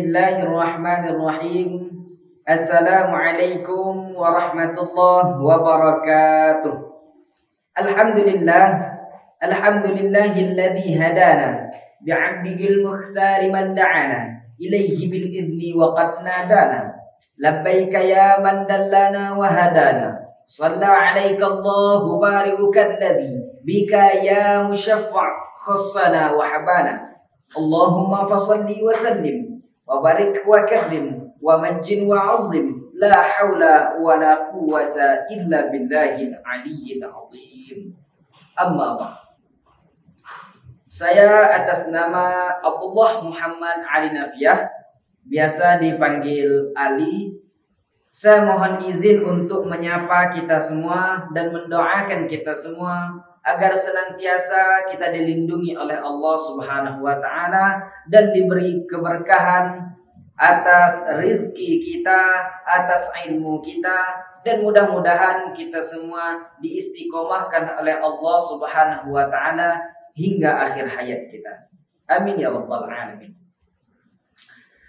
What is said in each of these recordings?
Bismillahirrahmanirrahim. Assalamualaikum warahmatullahi wabarakatuh. Alhamdulillah. Alhamdulillahilladzi hadana bi'abdihil mukhtari man da'ana ilaihi bil idni wa qad nadana. Labbaika ya man dallana wa hadana. Shalla alaika Allahu barikuka alladzi bika ya musyaffa' khassana wa habana. Allahumma fasalli wa sallim wa barik wa karrim wa majjin wa azim. La hawla wa la quwwata illa billahil aliyyil azim. Amma ba'd. Saya atas nama Abdullah Muhammad Ali Nafiyah, biasa dipanggil Ali. Saya mohon izin untuk menyapa kita semua dan mendoakan kita semua agar senantiasa kita dilindungi oleh Allah Subhanahu wa taala dan diberi keberkahan atas rizki kita, atas ilmu kita, dan mudah-mudahan kita semua diistiqomahkan oleh Allah Subhanahu wa taala hingga akhir hayat kita. Amin ya rabbal alamin.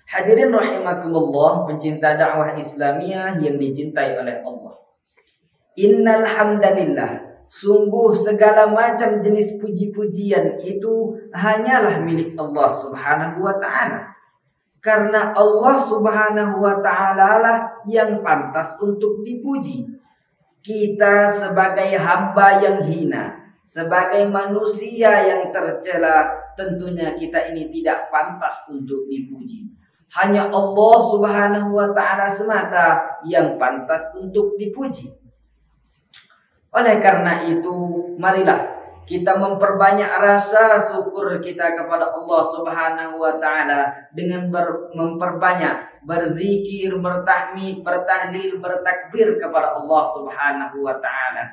Hadirin rahimakumullah, pencinta dakwah Islamiyah yang dicintai oleh Allah. Innal hamdalillah, sungguh segala macam jenis puji-pujian itu hanyalah milik Allah Subhanahu wa taala. Karena Allah Subhanahu wa taala lah yang pantas untuk dipuji. Kita sebagai hamba yang hina, sebagai manusia yang tercela, tentunya kita ini tidak pantas untuk dipuji. Hanya Allah Subhanahu wa taala semata yang pantas untuk dipuji. Oleh karena itu, marilah kita memperbanyak rasa syukur kita kepada Allah Subhanahu wa taala dengan memperbanyak berzikir, bertahmid, bertahlil, bertakbir kepada Allah Subhanahu wa taala.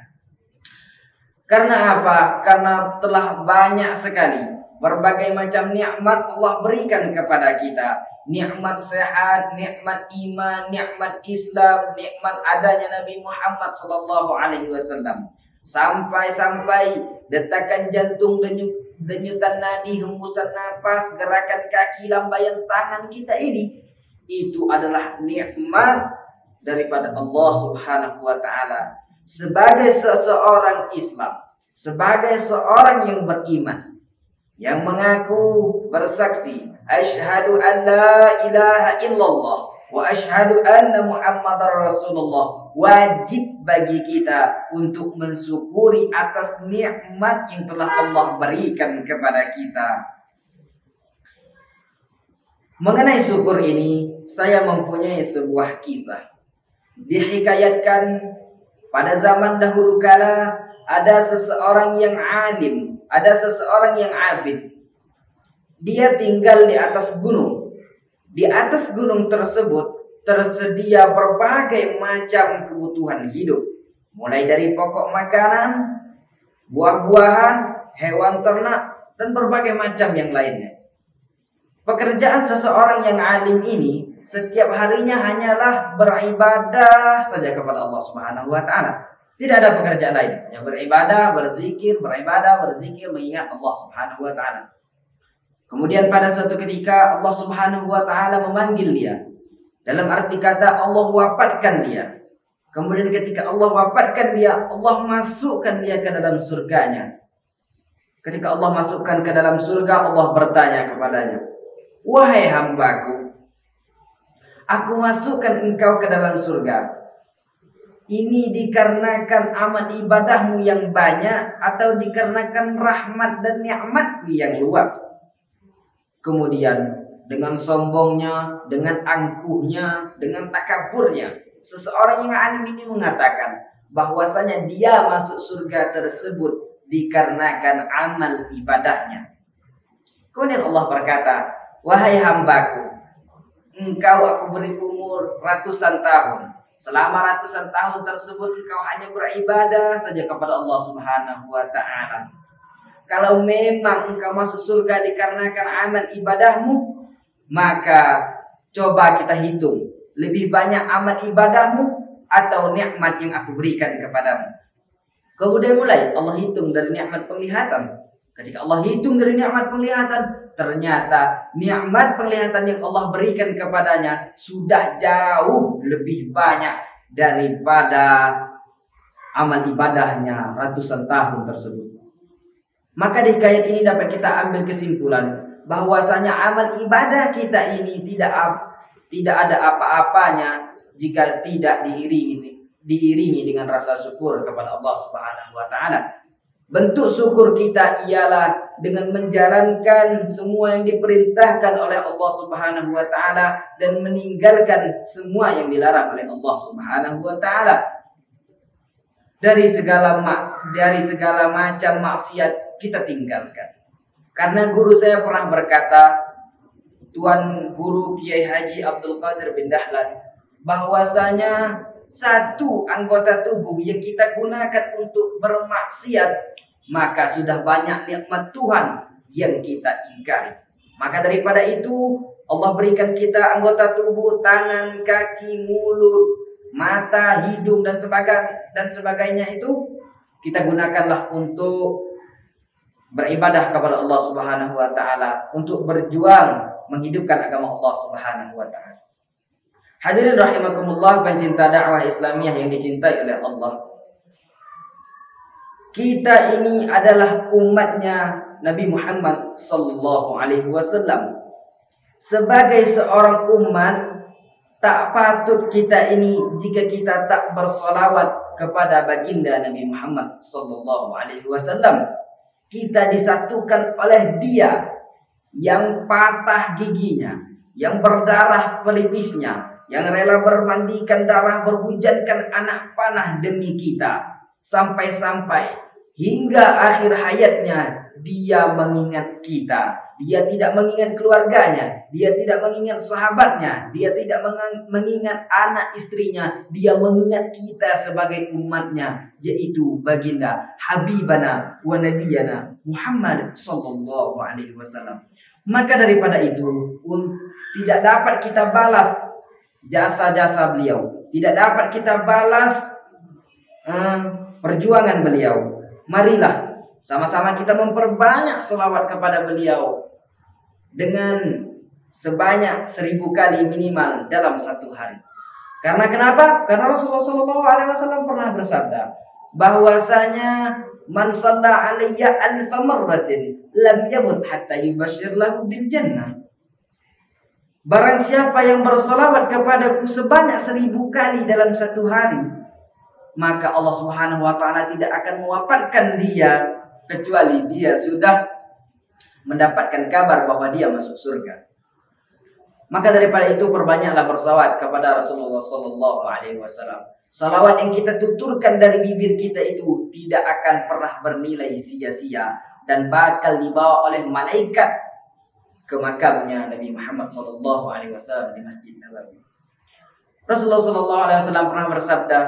Karena apa? Karena telah banyak sekali berbagai macam nikmat Allah berikan kepada kita. Nikmat sehat, nikmat iman, nikmat Islam, nikmat adanya Nabi Muhammad sallallahu alaihi wasallam. Sampai-sampai detakan jantung, denyutan nadi, hembusan nafas, gerakan kaki, lambaian tangan kita ini, itu adalah nikmat daripada Allah Subhanahu wa taala. Sebagai seseorang Islam, sebagai seorang yang beriman, yang mengaku bersaksi asyhadu an la ilaha illallah wa asyhadu anna muhammadar rasulullah, wajib bagi kita untuk mensyukuri atas nikmat yang telah Allah berikan kepada kita. Mengenai syukur ini, saya mempunyai sebuah kisah. Dihikayatkan pada zaman dahulu kala ada seseorang yang alim, ada seseorang yang abid. Dia tinggal di atas gunung. Di atas gunung tersebut tersedia berbagai macam kebutuhan hidup. Mulai dari pokok makanan, buah-buahan, hewan ternak, dan berbagai macam yang lainnya. Pekerjaan seseorang yang alim ini setiap harinya hanyalah beribadah saja kepada Allah Subhanahu wa taala. Tidak ada pekerjaan lain. Yang beribadah, berzikir, mengingat Allah Subhanahu wa taala. Kemudian pada suatu ketika Allah Subhanahu wa taala memanggil dia. Dalam arti kata Allah wafatkan dia. Kemudian ketika Allah wafatkan dia, Allah masukkan dia ke dalam surganya. Ketika Allah masukkan ke dalam surga, Allah bertanya kepadanya, "Wahai hambaku, aku masukkan engkau ke dalam surga. Ini dikarenakan amal ibadahmu yang banyak atau dikarenakan rahmat dan nikmatku yang luas?" Kemudian dengan sombongnya, dengan angkuhnya, dengan takaburnya, seseorang yang alim ini mengatakan bahwasanya dia masuk surga tersebut dikarenakan amal ibadahnya. Kemudian Allah berkata, "Wahai hambaku, engkau aku beri umur ratusan tahun. Selama ratusan tahun tersebut engkau hanya beribadah saja kepada Allah Subhanahu wa taala. Kalau memang engkau masuk surga dikarenakan amal ibadahmu, maka coba kita hitung, lebih banyak amal ibadahmu atau nikmat yang aku berikan kepadamu." Kemudian mulai Allah hitung dari nikmat penglihatan. Ketika Allah hitung dari nikmat penglihatan, ternyata nikmat penglihatan yang Allah berikan kepadanya sudah jauh lebih banyak daripada amal ibadahnya ratusan tahun tersebut. Maka di ayat ini dapat kita ambil kesimpulan bahwasanya amal ibadah kita ini tidak ada apa-apanya jika tidak diiringi dengan rasa syukur kepada Allah Subhanahu wa taala. Bentuk syukur kita ialah dengan menjalankan semua yang diperintahkan oleh Allah Subhanahu wa taala dan meninggalkan semua yang dilarang oleh Allah Subhanahu wa taala. Dari segala macam maksiat kita tinggalkan. Karena guru saya pernah berkata, Tuan Guru Kiai Haji Abdul Qadir bin Dahlan, bahwasanya satu anggota tubuh yang kita gunakan untuk bermaksiat, maka sudah banyak nikmat Tuhan yang kita ingkari. Maka daripada itu Allah berikan kita anggota tubuh, tangan, kaki, mulut, mata, hidung dan sebagainya itu kita gunakanlah untuk beribadah kepada Allah Subhanahu wa taala, untuk berjuang menghidupkan agama Allah Subhanahu wa taala. Hadirin rahimakumullah, pencinta dakwah Islamiyah yang dicintai oleh Allah. Kita ini adalah umatnya Nabi Muhammad sallallahu alaihi wasallam. Sebagai seorang umat, tak patut kita ini jika kita tak bersolawat kepada baginda Nabi Muhammad sallallahu alaihi wasallam. Kita disatukan oleh Dia yang patah giginya, yang berdarah pelipisnya, yang rela bermandikan darah, berhujankan anak panah demi kita, sampai-sampai hingga akhir hayatnya Dia mengingat kita. Dia tidak mengingat keluarganya, Dia tidak mengingat sahabatnya, Dia tidak mengingat anak istrinya. Dia mengingat kita sebagai umatnya, yaitu baginda Habibana wa Nabiyana Muhammad sallallahu alaihi wasallam. Maka daripada itu tidak dapat kita balas jasa-jasa beliau, tidak dapat kita balas perjuangan beliau. Marilah sama-sama kita memperbanyak selawat kepada beliau dengan sebanyak 1000 kali minimal dalam satu hari. Karena kenapa? Karena Rasulullah SAW pernah bersabda bahwasanya man shalla alayya alfa marratin lam yamut hatta yubashshir lahu bil jannah. Barang siapa yang bersolawat kepadaku sebanyak 1000 kali dalam satu hari, maka Allah Subhanahu wa taala tidak akan mewafatkan dia kecuali dia sudah mendapatkan kabar bahwa dia masuk surga. Maka daripada itu perbanyaklah bersalawat kepada Rasulullah sallallahu alaihi wasallam. Salawat yang kita tuturkan dari bibir kita itu tidak akan pernah bernilai sia-sia dan bakal dibawa oleh malaikat ke makamnya Nabi Muhammad sallallahu alaihi wasallam di Masjid Nabawi. Rasulullah sallallahu alaihi wasallam pernah bersabda,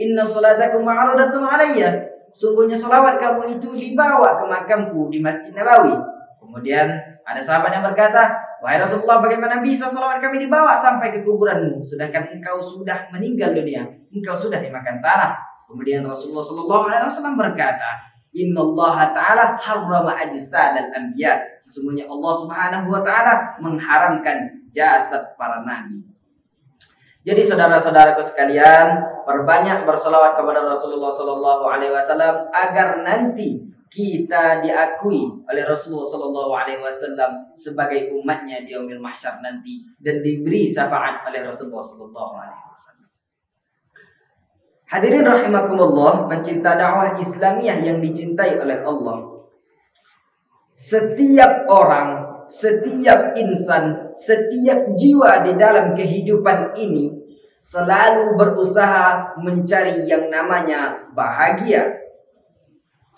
"Inna salatakum ma'rudatun 'alayya." Sungguhnya salawat kamu itu dibawa ke makamku di Masjid Nabawi. Kemudian ada sahabat yang berkata, "Wahai Rasulullah, bagaimana bisa salawat kami dibawa sampai ke kuburanmu, sedangkan engkau sudah meninggal dunia, engkau sudah dimakan tanah?" Kemudian Rasulullah sallallahu alaihi wasallam berkata, "Innallaha ta'ala harrama ajsadal anbiya." Sesungguhnya Allah Subhanahu wa taala mengharamkan jasad para nabi. Jadi saudara-saudaraku sekalian, perbanyak bersolawat kepada Rasulullah sallallahu alaihi wasallam agar nanti kita diakui oleh Rasulullah sallallahu alaihi wasallam sebagai umatnya di yaumil mahsyar nanti dan diberi syafaat oleh Rasulullah sallallahu alaihi wasallam. Hadirin rahimakumullah, pencinta dakwah Islamiyah yang dicintai oleh Allah. Setiap orang, setiap insan, setiap jiwa di dalam kehidupan ini selalu berusaha mencari yang namanya bahagia.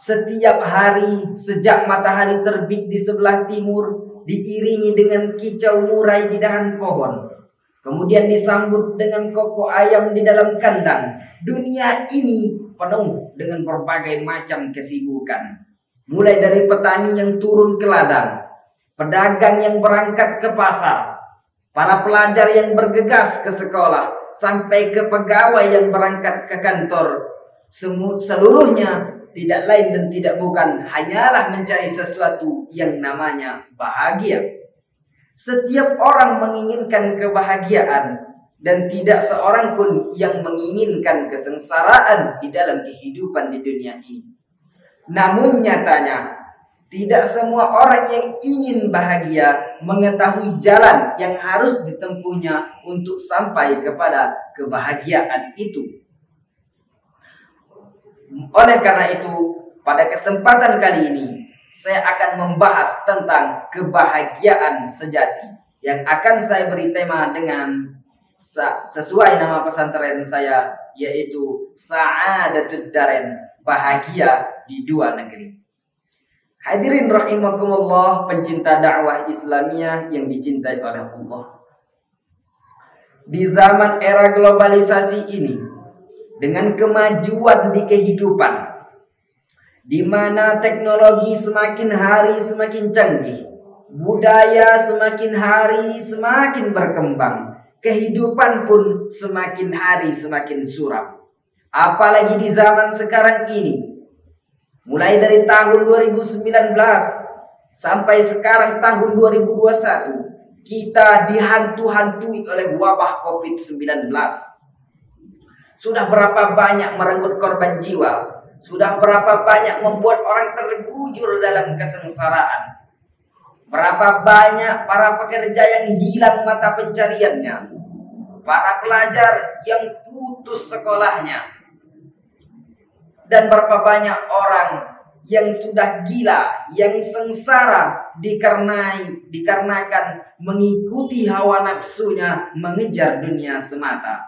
Setiap hari sejak matahari terbit di sebelah timur diiringi dengan kicau murai di dahan pohon, kemudian disambut dengan kokok ayam di dalam kandang. Dunia ini penuh dengan berbagai macam kesibukan, mulai dari petani yang turun ke ladang, pedagang yang berangkat ke pasar, para pelajar yang bergegas ke sekolah, sampai ke pegawai yang berangkat ke kantor. Seluruhnya tidak lain dan tidak bukan hanyalah mencari sesuatu yang namanya bahagia. Setiap orang menginginkan kebahagiaan dan tidak seorang pun yang menginginkan kesengsaraan di dalam kehidupan di dunia ini. Namun nyatanya tidak semua orang yang ingin bahagia mengetahui jalan yang harus ditempuhnya untuk sampai kepada kebahagiaan itu. Oleh karena itu, pada kesempatan kali ini, saya akan membahas tentang kebahagiaan sejati yang akan saya beri tema dengan sesuai nama pesantren saya, yaitu Sa'adatud Darain, bahagia di dua negeri. Hadirin rahimakumullah, pencinta dakwah Islamiyah yang dicintai oleh Allah. Di zaman era globalisasi ini, dengan kemajuan di kehidupan, di mana teknologi semakin hari semakin canggih, budaya semakin hari semakin berkembang, kehidupan pun semakin hari semakin suram. Apalagi di zaman sekarang ini, mulai dari tahun 2019 sampai sekarang tahun 2021, kita dihantu-hantui oleh wabah COVID-19. Sudah berapa banyak merenggut korban jiwa, sudah berapa banyak membuat orang tergujur dalam kesengsaraan. Berapa banyak para pekerja yang hilang mata pencariannya, para pelajar yang putus sekolahnya, dan berapa banyak orang yang sudah gila, yang sengsara dikarenakan mengikuti hawa nafsunya, mengejar dunia semata.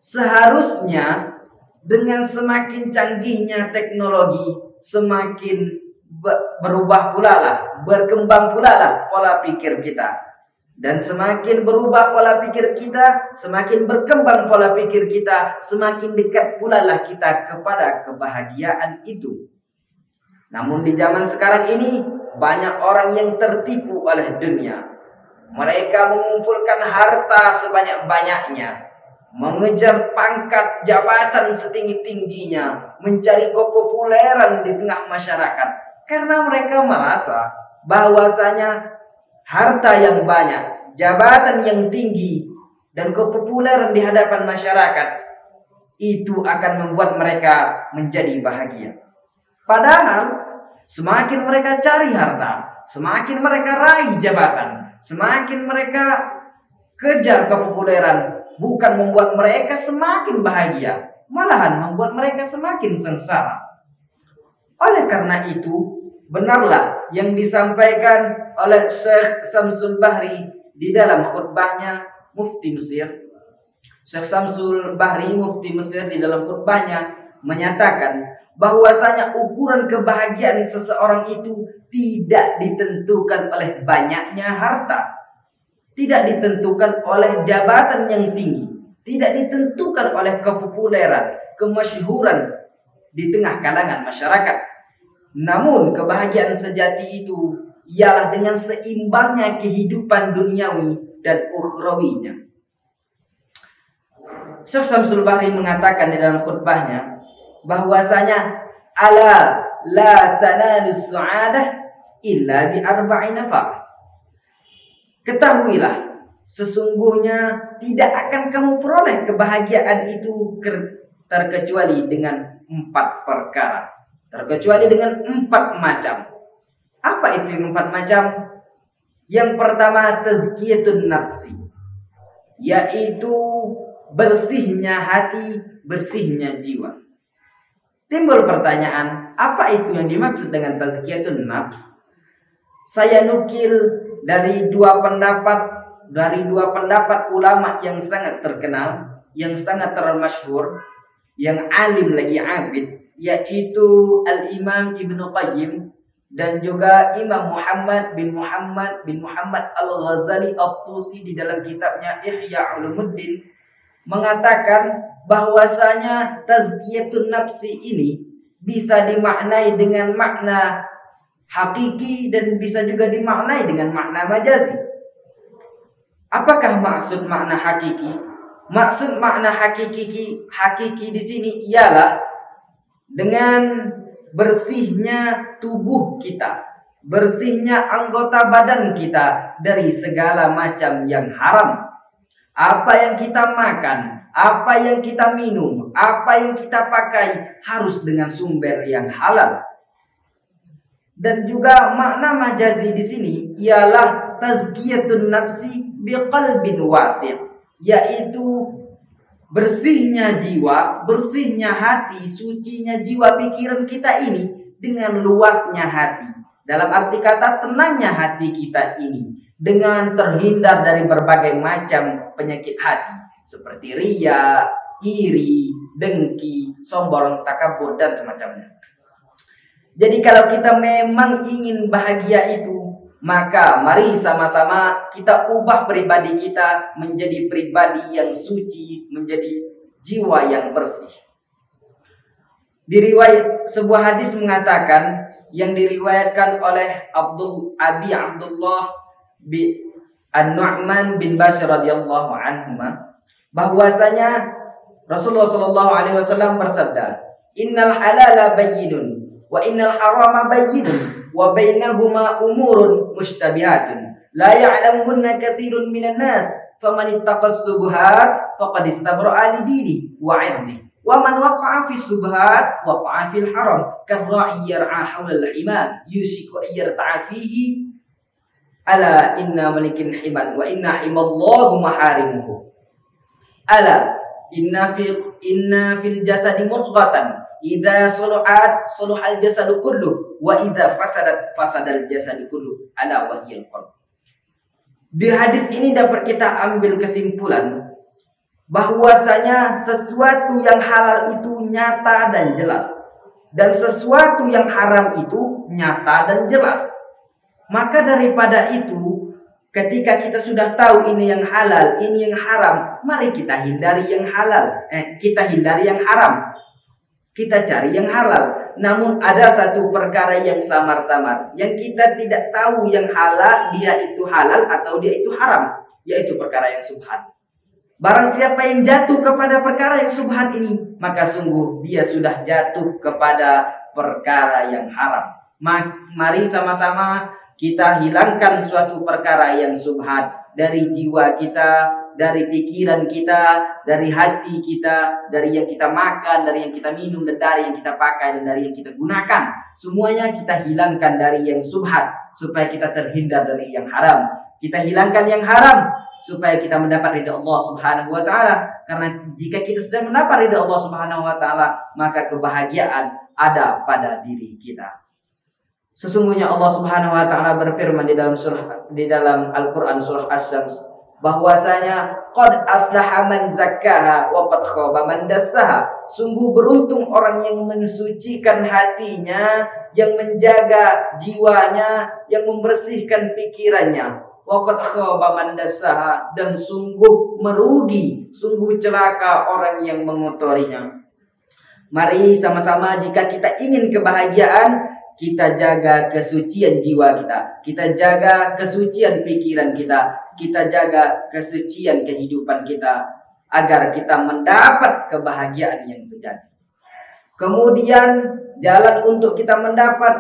Seharusnya dengan semakin canggihnya teknologi, semakin berubah pula lah, berkembang pula lah pola pikir kita. Dan semakin berubah pola pikir kita, semakin berkembang pola pikir kita, semakin dekat pula lah kita kepada kebahagiaan itu. Namun di zaman sekarang ini, banyak orang yang tertipu oleh dunia. Mereka mengumpulkan harta sebanyak-banyaknya, mengejar pangkat jabatan setinggi-tingginya, mencari kepopuleran di tengah masyarakat. Karena mereka merasa bahwasanya harta yang banyak, jabatan yang tinggi, dan kepopuleran di hadapan masyarakat itu akan membuat mereka menjadi bahagia. Padahal semakin mereka cari harta, semakin mereka raih jabatan, semakin mereka kejar kepopuleran, bukan membuat mereka semakin bahagia, malahan membuat mereka semakin sengsara. Oleh karena itu, benarlah yang disampaikan oleh Syekh Samsul Bahri di dalam khutbahnya Mufti Mesir. Syekh Samsul Bahri Mufti Mesir di dalam khutbahnya menyatakan bahwasanya ukuran kebahagiaan seseorang itu tidak ditentukan oleh banyaknya harta, tidak ditentukan oleh jabatan yang tinggi, tidak ditentukan oleh kepopuleran, kemasyhuran di tengah kalangan masyarakat. Namun kebahagiaan sejati itu ialah dengan seimbangnya kehidupan duniawi dan ukhrawinya. Syekh Samsul Bahri mengatakan di dalam khutbahnya bahwasanya ala la tanalus su'adah illa bi arba'i nafar. Ketahuilah, sesungguhnya tidak akan kamu peroleh kebahagiaan itu terkecuali dengan 4 perkara, terkecuali dengan 4 macam. Apa itu yang 4 macam? Yang pertama, tazkiyatun nafsi, yaitu bersihnya hati, bersihnya jiwa. Timbul pertanyaan, apa itu yang dimaksud dengan tazkiyatun nafs? Saya nukil dari dua pendapat ulama yang sangat terkenal, yang sangat termasyhur, yang alim lagi abid, yaitu Al-Imam Ibnu Qayyim dan juga Imam Muhammad bin Muhammad Al-Ghazali At-Tusi di dalam kitabnya Ihya Ulumuddin mengatakan bahwasanya tazkiyatun nafsi ini bisa dimaknai dengan makna hakiki dan bisa juga dimaknai dengan makna majazi. Apakah maksud makna hakiki? Maksud makna hakiki di sini ialah dengan bersihnya tubuh kita, bersihnya anggota badan kita dari segala macam yang haram. Apa yang kita makan, apa yang kita minum, apa yang kita pakai harus dengan sumber yang halal. Dan juga makna majazi di sini ialah tazkiyatun nafsi biqalbin wasi', yaitu bersihnya jiwa, bersihnya hati, sucinya jiwa pikiran kita ini dengan luasnya hati. Dalam arti kata tenangnya hati kita ini dengan terhindar dari berbagai macam penyakit hati seperti riya, iri, dengki, sombong, takabur dan semacamnya. Jadi kalau kita memang ingin bahagia itu, maka mari sama-sama kita ubah pribadi kita menjadi pribadi yang suci, menjadi jiwa yang bersih. Diriwayat sebuah hadis mengatakan yang diriwayatkan oleh Abi Abdullah An-Nu'man bin Bashir radhiyallahu anhu bahwasanya Rasulullah sallallahu alaihi wasallam bersabda, "Innal halala bayyinun wa innal harama bayyinun wa bainahuma umurun mushtabihatun la ya'lamuhunna katsirun minan nas faman ittaqas subuhat faqad istabra'a li dinihi wa 'irdihi wa man waqa'a fi subuhat waqa'a fil haram karra'i yar'a hawla al-hima yushiku ayyarta'a fihi ala inna malikin himan wa inna himallahu maharimuhu ala inna fil jasadi mudghatan idza suluhat suluhal jasadu kullu wa idza fasadat fasadal jasadu kullu ala wahyil qalb." Di hadis ini dapat kita ambil kesimpulan bahwasanya sesuatu yang halal itu nyata dan jelas dan sesuatu yang haram itu nyata dan jelas. Maka daripada itu, ketika kita sudah tahu ini yang halal, ini yang haram, mari kita hindari yang halal, kita hindari yang haram. Kita cari yang halal. Namun ada satu perkara yang samar-samar, yang kita tidak tahu yang halal, dia itu halal atau dia itu haram, yaitu perkara yang subhat. Barang siapa yang jatuh kepada perkara yang subhat ini, maka sungguh dia sudah jatuh kepada perkara yang haram. Mari sama-sama kita hilangkan suatu perkara yang subhat dari jiwa kita, dari pikiran kita, dari hati kita, dari yang kita makan, dari yang kita minum, dan dari yang kita pakai, dan dari yang kita gunakan. Semuanya kita hilangkan dari yang subhat supaya kita terhindar dari yang haram. Kita hilangkan yang haram supaya kita mendapat ridha Allah Subhanahu wa taala. Karena jika kita sudah mendapat ridha Allah Subhanahu wa taala, maka kebahagiaan ada pada diri kita. Sesungguhnya Allah Subhanahu wa taala berfirman di dalam Al-Qur'an surah Asy-Syams bahwasanya qad aflaha man zakkaha wa qad khaba man dassaha. Sungguh beruntung orang yang mensucikan hatinya, yang menjaga jiwanya, yang membersihkan pikirannya. Wa qad khaba man dassaha, dan sungguh merugi, sungguh celaka orang yang mengotorinya. Mari sama-sama jika kita ingin kebahagiaan, kita jaga kesucian jiwa kita, kita jaga kesucian pikiran kita jaga kesucian kehidupan kita agar kita mendapat kebahagiaan yang sejati. Kemudian jalan untuk kita mendapat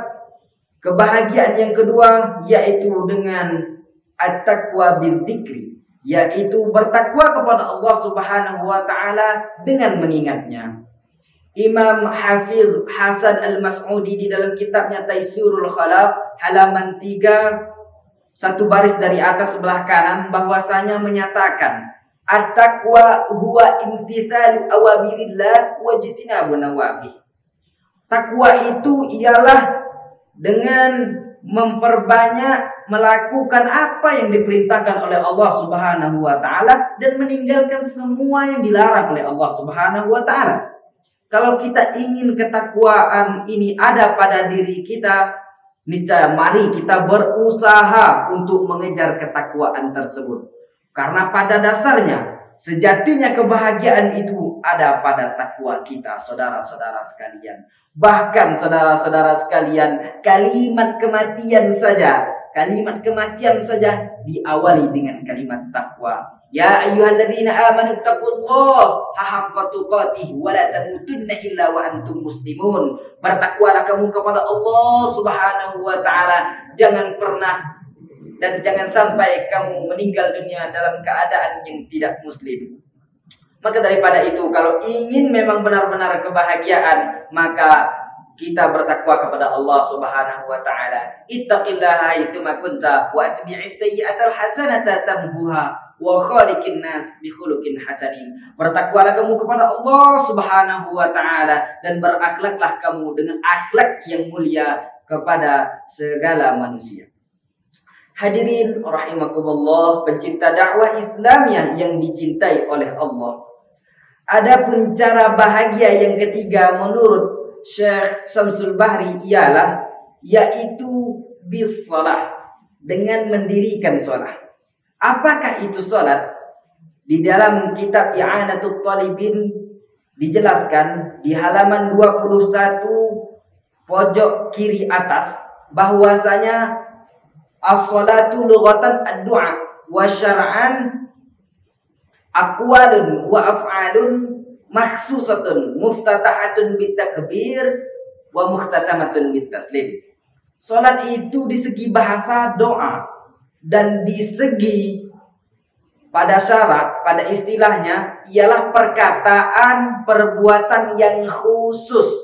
kebahagiaan yang kedua yaitu dengan at-taqwa bil-dzikri, yaitu bertakwa kepada Allah Subhanahu wa taala dengan mengingatnya. Imam Hafiz Hasan Al-Mas'udi di dalam kitabnya Taisirul Khalaq halaman 3 satu baris dari atas sebelah kanan bahwasanya menyatakan at-taqwa huwa imtithalu awamirillah wa ijtinabun nawahi. Takwa itu ialah dengan memperbanyak melakukan apa yang diperintahkan oleh Allah Subhanahu wa taala dan meninggalkan semua yang dilarang oleh Allah Subhanahu wa taala. Kalau kita ingin ketakwaan ini ada pada diri kita, niscaya mari kita berusaha untuk mengejar ketakwaan tersebut. Karena pada dasarnya, sejatinya kebahagiaan itu ada pada takwa kita, saudara-saudara sekalian. Bahkan saudara-saudara sekalian, kalimat kematian saja diawali dengan kalimat takwa, Ya ayyuhalladzina amanu taqullaha haqqa tuqatih wa la tamutunna illa wa antum muslimun. Bertakwalah kamu kepada Allah Subhanahu wa taala, jangan pernah dan jangan sampai kamu meninggal dunia dalam keadaan yang tidak muslim. Maka daripada itu, kalau ingin memang benar-benar kebahagiaan, maka kita bertakwa kepada Allah Subhanahu wa taala. Ittaqillaha haitsuma kunta wa atbi'is sayyi'atal hasanata tamhuha wa khaliqin nas bi khuluqin hasanin. Bertakwalah kamu kepada Allah Subhanahu wa taala dan berakhlaklah kamu dengan akhlak yang mulia kepada segala manusia. Hadirin rahimakumullah, pencinta dakwah Islamiyah yang dicintai oleh Allah. Adapun cara bahagia yang ketiga menurut Syekh Syamsul Bahri ialah yaitu bis salah, dengan mendirikan salat. Apakah itu salat? Di dalam kitab I'anatul Talibin dijelaskan di halaman 21 pojok kiri atas bahwasanya as-salatu lughatan ad-du'a wa syar'an aqwalun wa af'alun makhsusatun muftatahatun bitakbir wa muhtatamatun bitaslim. Salat itu di segi bahasa doa, dan di segi pada syarat, pada istilahnya ialah perkataan perbuatan yang khusus.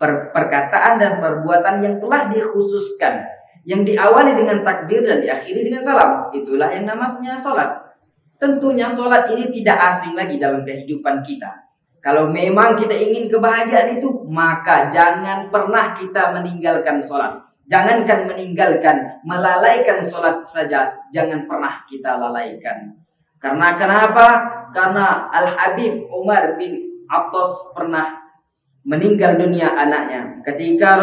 Perkataan dan perbuatan yang telah dikhususkan, yang diawali dengan takbir dan diakhiri dengan salam. Itulah yang namanya salat. Tentunya salat ini tidak asing lagi dalam kehidupan kita. Kalau memang kita ingin kebahagiaan itu, maka jangan pernah kita meninggalkan salat. Jangankan meninggalkan, melalaikan salat saja jangan pernah kita lalaikan. Karena kenapa? Karena Al-Habib Umar bin Attas pernah meninggal dunia anaknya. Ketika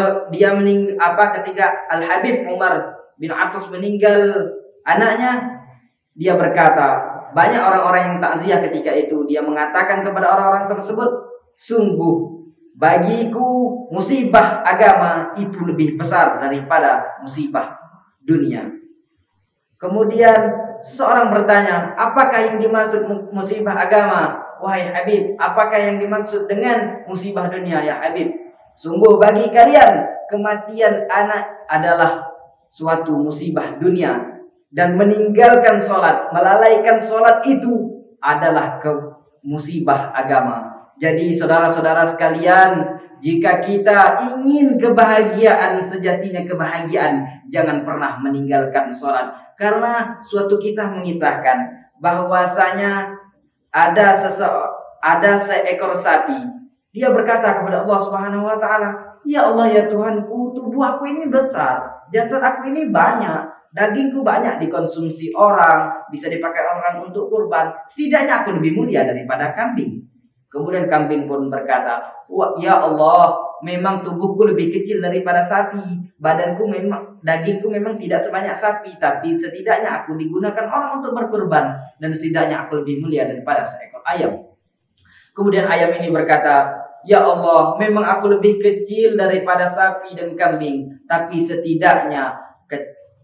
ketika Al-Habib Umar bin Attas meninggal anaknya, dia berkata, banyak orang-orang yang takziah ketika itu. Dia mengatakan kepada orang-orang tersebut, sungguh bagiku musibah agama itu lebih besar daripada musibah dunia. Kemudian seseorang bertanya, apakah yang dimaksud musibah agama, wahai Habib? Apakah yang dimaksud dengan musibah dunia, ya Habib? Sungguh bagi kalian kematian anak adalah suatu musibah dunia, dan meninggalkan sholat, melalaikan sholat itu adalah musibah agama. Jadi saudara-saudara sekalian, jika kita ingin kebahagiaan, sejatinya kebahagiaan, jangan pernah meninggalkan sholat. Karena suatu kisah mengisahkan bahwasanya ada seekor sapi. Dia berkata kepada Allah Subhanahu wa taala, "Ya Allah, ya Tuhanku, tubuh aku ini besar, jasad aku ini banyak, dagingku banyak dikonsumsi orang, bisa dipakai orang untuk kurban. Setidaknya aku lebih mulia daripada kambing." Kemudian kambing pun berkata, "Wah, ya Allah, memang tubuhku lebih kecil daripada sapi. Dagingku memang tidak sebanyak sapi, tapi setidaknya aku digunakan orang untuk berkurban, dan setidaknya aku lebih mulia daripada seekor ayam." Kemudian ayam ini berkata, "Ya Allah, memang aku lebih kecil daripada sapi dan kambing, tapi setidaknya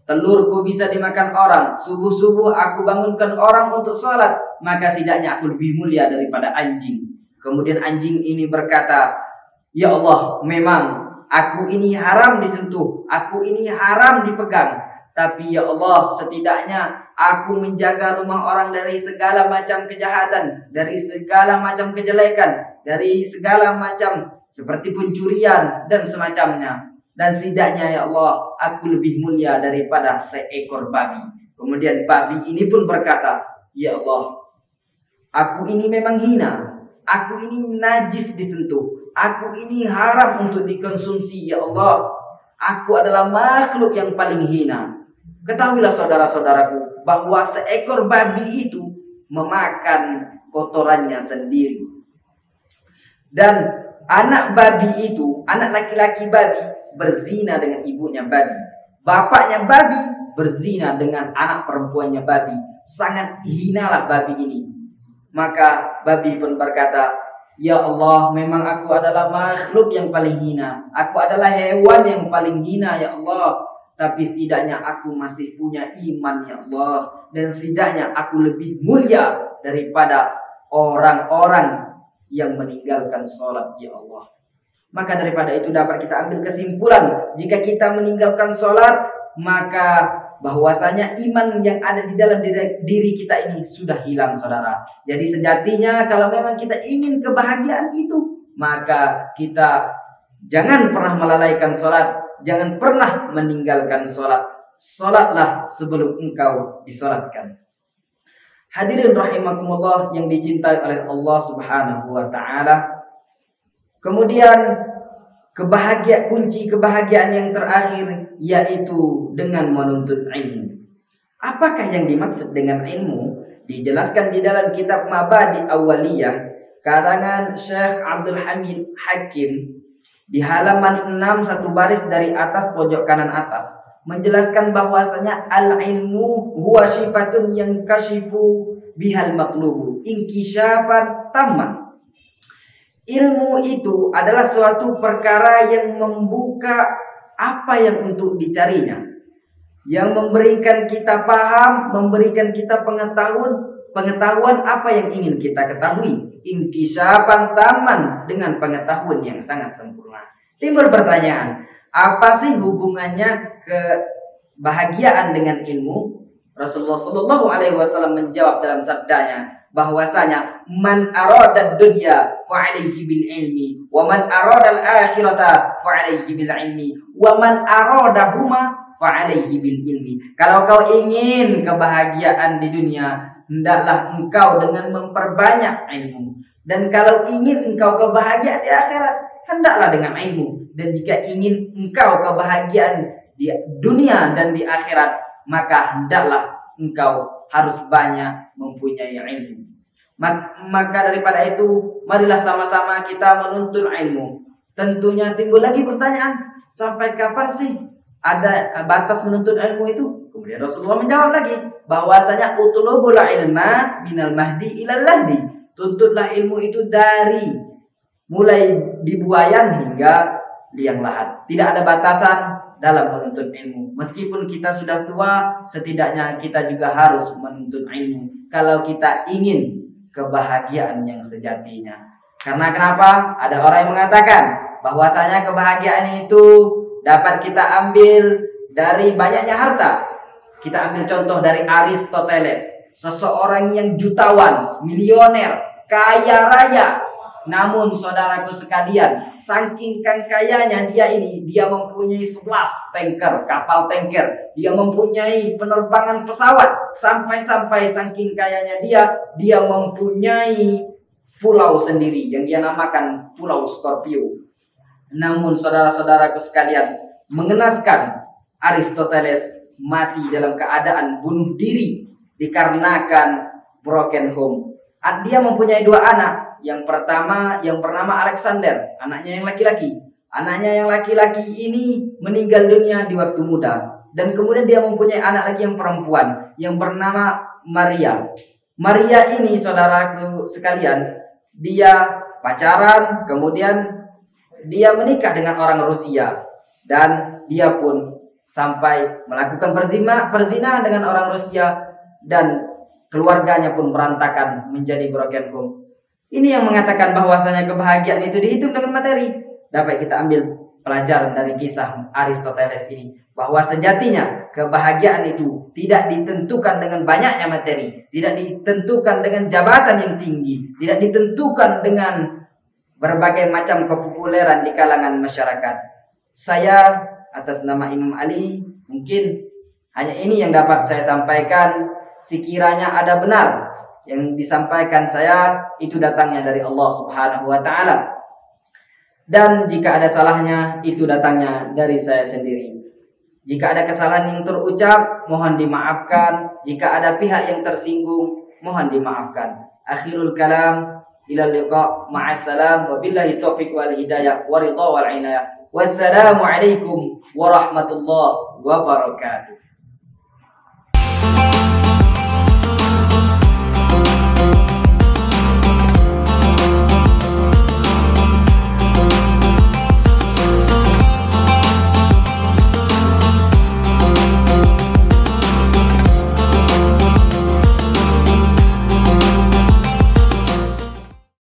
telurku bisa dimakan orang. Subuh-subuh aku bangunkan orang untuk sholat, maka setidaknya aku lebih mulia daripada anjing." Kemudian anjing ini berkata, "Ya Allah, memang aku ini haram disentuh, aku ini haram dipegang. Tapi ya Allah, setidaknya aku menjaga rumah orang dari segala macam kejahatan, dari segala macam kejelekan, dari segala macam seperti pencurian dan semacamnya. Dan setidaknya ya Allah, aku lebih mulia daripada seekor babi." Kemudian babi ini pun berkata, "Ya Allah, aku ini memang hina. Aku ini najis disentuh. Aku ini haram untuk dikonsumsi. Ya Allah, aku adalah makhluk yang paling hina." Ketahuilah saudara-saudaraku, bahwa seekor babi itu memakan kotorannya sendiri. Dan anak babi itu, anak laki-laki babi, berzina dengan ibunya babi. Bapaknya babi berzina dengan anak perempuannya babi. Sangat hinalah babi ini. Maka babi pun berkata, "Ya Allah, memang aku adalah makhluk yang paling hina. Aku adalah hewan yang paling hina, ya Allah. Tapi setidaknya aku masih punya iman, ya Allah. dan setidaknya aku lebih mulia daripada orang-orang yang meninggalkan sholat, ya Allah. Maka daripada itu dapat kita ambil kesimpulan, jika kita meninggalkan sholat, maka bahwasanya iman yang ada di dalam diri kita ini sudah hilang, saudara. Jadi sejatinya kalau memang kita ingin kebahagiaan itu, maka kita jangan pernah melalaikan sholat, jangan pernah meninggalkan sholat. Sholatlah sebelum engkau disolatkan. Hadirin rahimakumullah yang dicintai oleh Allah Subhanahu wa taala. Kemudian kunci kebahagiaan yang terakhir yaitu dengan menuntut ilmu. Apakah yang dimaksud dengan ilmu? Dijelaskan di dalam kitab Mabadi Awaliyah karangan Syekh Abdul Hamid Hakim di halaman 6 satu baris dari atas pojok kanan atas, menjelaskan bahwasanya al-ilmu huwa sifatun yang kashifu bihal maqlubu inkishafan tamman. Ilmu itu adalah suatu perkara yang membuka apa yang untuk dicarinya, yang memberikan kita paham, memberikan kita pengetahuan apa yang ingin kita ketahui. Inkishafan tamman, dengan pengetahuan yang sangat sempurna. Timbul pertanyaan, apa sih hubungannya kebahagiaan dengan ilmu? Rasulullah Shallallahu Alaihi Wasallam menjawab dalam sabdanya bahwasanya man arada dunya fa alaihi bil ilmi wa man arada al akhirata fa alaihi bil ilmi wa man arada huma fa alaihi bil ilmi. Kalau kau ingin kebahagiaan di dunia, hendaklah engkau dengan memperbanyak ilmu, dan kalau ingin engkau kebahagiaan di akhirat, hendaklah dengan ilmu. Dan jika ingin engkau kebahagiaan di dunia dan di akhirat, maka hendaklah engkau harus banyak mempunyai ilmu. Maka daripada itu, marilah sama-sama kita menuntut ilmu. Tentunya timbul lagi pertanyaan, sampai kapan sih ada batas menuntut ilmu itu? Kemudian Rasulullah menjawab lagi bahwasanya utlubul ilma minal mahdi ilal lahdi. Tuntutlah ilmu itu dari mulai dibuayan hingga liang lahat. Tidak ada batasan dalam menuntut ilmu. Meskipun kita sudah tua, setidaknya kita juga harus menuntut ilmu kalau kita ingin kebahagiaan yang sejatinya. Karena kenapa? Ada orang yang mengatakan bahwasanya kebahagiaan itu dapat kita ambil dari banyaknya harta. Kita ambil contoh dari Aristoteles, seseorang yang jutawan, milioner, kaya raya. Namun saudaraku sekalian, saking kayanya dia mempunyai 11 tanker, kapal tanker. Dia mempunyai penerbangan pesawat. Sampai-sampai saking kayanya dia mempunyai pulau sendiri yang dia namakan Pulau Scorpio. Namun saudara-saudaraku sekalian, mengenaskan, Aristoteles mati dalam keadaan bunuh diri dikarenakan broken home. Dia mempunyai 2 anak. Yang pertama yang bernama Alexander, anaknya yang laki-laki. Anaknya yang laki-laki ini meninggal dunia di waktu muda. Dan kemudian dia mempunyai anak lagi yang perempuan yang bernama Maria. Maria ini saudaraku sekalian, dia pacaran, kemudian dia menikah dengan orang Rusia. Dan dia pun sampai melakukan perzinahan dengan orang Rusia. Dan keluarganya pun berantakan menjadi broken home. Ini yang mengatakan bahwasanya kebahagiaan itu dihitung dengan materi. Dapat kita ambil pelajaran dari kisah Aristoteles ini, bahwa sejatinya kebahagiaan itu tidak ditentukan dengan banyaknya materi, tidak ditentukan dengan jabatan yang tinggi, tidak ditentukan dengan berbagai macam kepopuleran di kalangan masyarakat. Saya atas nama Imam Ali, mungkin hanya ini yang dapat saya sampaikan. Sekiranya ada benar yang disampaikan saya, itu datangnya dari Allah Subhanahu wa taala. Dan jika ada salahnya, itu datangnya dari saya sendiri. Jika ada kesalahan yang terucap, mohon dimaafkan. Jika ada pihak yang tersinggung, mohon dimaafkan. Akhirul kalam, ila liqa, ma'assalam, wabillahi taufiq wal hidayah, wa ridha wal inayah. Wassalamu alaikum warahmatullahi wabarakatuh.